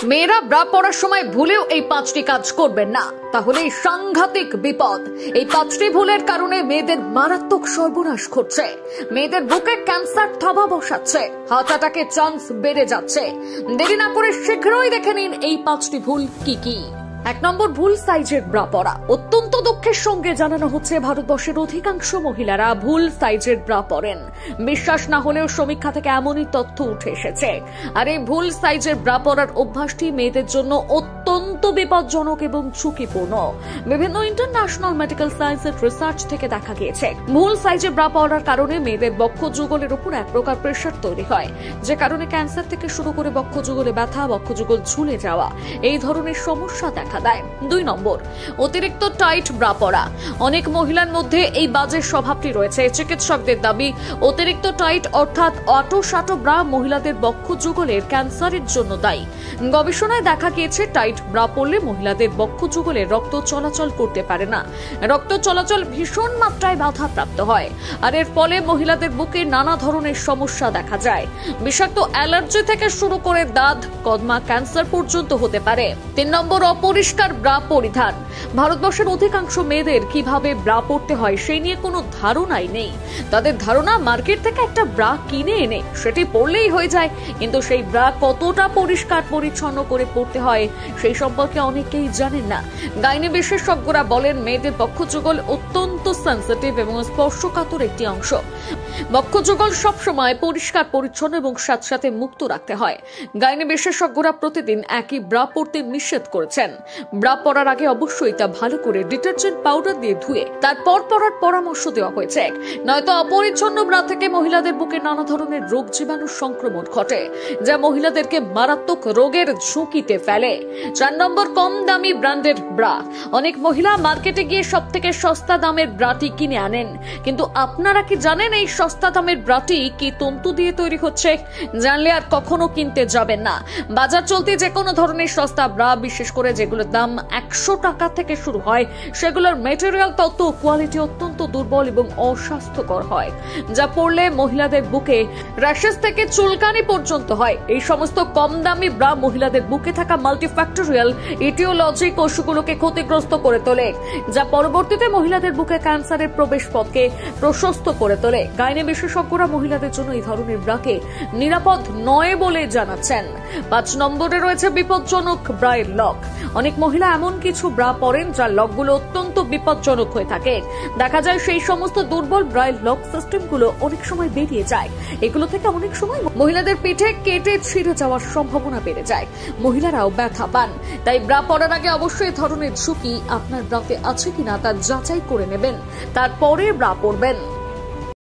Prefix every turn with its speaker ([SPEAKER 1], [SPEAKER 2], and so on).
[SPEAKER 1] মেয়েরা ব্রা পরার সময় ভুলেও এই 5টি কাজ করবেন না, তাহলে সাংঘাতিক বিপদ। এই 5টি ভুলের কারণে মেয়েদের মারাত্মক সর্বনাশ ঘটছে, মেয়েদের বুকে ক্যান্সার থাবা বসাচ্ছে, হার্ট অ্যাটাকের চান্স বেড়ে যাচ্ছে। দেরি না করে শীঘ্রই দেখে নিন এই 5টি ভুল কি কি। 1 নম্বর ভুল, সাইজের ব্রা পরা। অত্যন্ত দুঃখের সঙ্গে জানানো হচ্ছে ভারতবর্ষের অধিকাংশ মহিলারা ভুল সাইজের ব্রা পরেন। বিশ্বাস না হলেও সমীক্ষা থেকে এমনই তথ্য উঠে এসেছে। আর এই ভুল সাইজের ব্রা পরার অভ্যাসটি মেয়েদের জন্য অত্যন্ত বিপজ্জনক এবং ঝুঁকিপূর্ণ। বিভিন্ন ইন্টারন্যাশনাল মেডিকেল সায়েন্সের রিসার্চ থেকে দেখা গিয়েছে ভুল সাইজের ব্রা পরার কারণে মেয়েদের বক্ষ যুগলের উপর এক প্রকার প্রেসার তৈরি হয়, যে কারণে ক্যান্সার থেকে শুরু করে বক্ষ যুগলে ব্যথা, বক্ষ যুগল ঝুলে যাওয়া এই ধরনের সমস্যা দেখা দেয়। 2 নম্বর, অতিরিক্ত টাইট ব্রা পরা। অনেক মহিলার মধ্যে এই বাজে স্বভাবটি রয়েছে। চিকিৎসকদের দাবি, অতিরিক্ত টাইট অর্থাৎ অটো-শাটো ব্রা মহিলাদের বক্ষ যুগলের ক্যান্সারের জন্য দায়ী। গবেষণায় দেখা গিয়েছে টাইট ব্রা পরলে মহিলাদের বক্ষ যুগলে রক্ত চলাচল করতে পারে না, রক্ত চলাচল ভীষণ মাত্রায় বাধাপ্রাপ্ত হয়, আর এর ফলে মহিলাদের বুকে নানা ধরনের সমস্যা দেখা যায়। বিষাক্ত অ্যালার্জি থেকে শুরু করে দাঁত, কদমা, ক্যান্সার পর্যন্ত হতে পারে। 3 নম্বর, অপরিষ্কার ব্রা পরিধান। ভারতবর্ষের অধিকাংশ মেয়েদের কিভাবে ব্রা পরতে হয় সেই নিয়ে কোনো ধারণাই নেই। তাদের ধারণা মার্কেট থেকে একটা ব্রা কিনে এনে সেটি পরলেই হয়ে যায়, কিন্তু সেই ব্রা কতটা পরিষ্কার পরিচ্ছন্ন করে পরতে হয় সেই সম্পর্কে অনেকেই জানেন না। গাইনি বিশেষজ্ঞরা বলেন মেয়েদের বক্ষযুগল অত্যন্ত সেনসিটিভ এবং স্পর্শকাতর একটি অংশ। বক্ষযুগল সবসময় পরিষ্কার পরিচ্ছন্ন এবং সাথে সাথে মুক্ত রাখতে হয়। গাইনি বিশেষজ্ঞরা প্রতিদিন একই ব্রা পরতে নিষেধ করেছেন। ব্রা পরার আগে অবশ্যই তা ভালো করে ডিটারজেন্ট পাউডার দিয়ে ধুয়ে তারপর পরার পরামর্শ দেওয়া হয়েছে, নয়তো অপরিচ্ছন্ন ব্রা থেকে মহিলাদের বুকে নানা ধরনের রোগ জীবাণু সংক্রমণ ঘটে, যা মহিলাদেরকে মারাত্মক রোগের ঝুঁকিতে ফেলে। 4 নম্বর, কম দামি ব্র্যান্ডের ব্রা। অনেক মহিলা মার্কেটে গিয়ে সবথেকে সস্তা দামের ব্রাটি কিনে আনেন, কিন্তু আপনারা কি জানেন এই সস্তা দামের ব্রাটি কি তন্তু দিয়ে তৈরি হচ্ছে? জানলে আর কখনো কিনতে যাবেন না। বাজার চলতি যে কোনো ধরনের সস্তা ব্রা, বিশেষ করে যেগুলোর দাম 100 টাকা থেকে শুরু হয়, সেগুলোর মেটেরিয়াল তত্ত্ব কোয়ালিটি অত্যন্ত দুর্বল এবং অস্বাস্থ্যকর হয়, যা পড়লে মহিলাদের বুকে র্যাশেস থেকে চুলকানি পর্যন্ত হয়। এই সমস্ত কম দামি ব্রা মহিলাদের বুকে থাকা মাল্টিফ্যাক্টোরিয়াল ইটিওলজি কোষগুলোকে ক্ষতিগ্রস্ত করে তোলে, যা পরবর্তীতে মহিলাদের বুকে ক্যান্সারের প্রবেশ পথকে প্রশস্ত করে তোলে। গাইনি বিশেষজ্ঞরা মহিলাদের জন্য এই ধরনের ব্রাকে নিরাপদ নয় বলে জানাচ্ছেন। 5 নম্বরে রয়েছে বিপজ্জনক ব্রায়ের লক। অনেক মহিলা এমন কিছু ব্রা পরেন যার লকগুলো অত্যন্ত বিপজ্জনক হয়ে থাকে। দেখা যায় সেই সমস্ত দুর্বল ব্রায়ের লক সিস্টেমগুলো অনেক সময় বেরিয়ে যায়। এগুলো থেকে অনেক সময় মহিলাদের পিঠে কেটে ছিঁড়ে যাওয়ার সম্ভাবনা বেড়ে যায়, মহিলারাও ব্যথা পান। তাই ব্রা পরার আগে অবশ্যই ধরনের ঝুঁকি আপনার ব্রাতে আছে কিনা তা যাচাই করে নেবেন, তারপরে ব্রা পরবেন।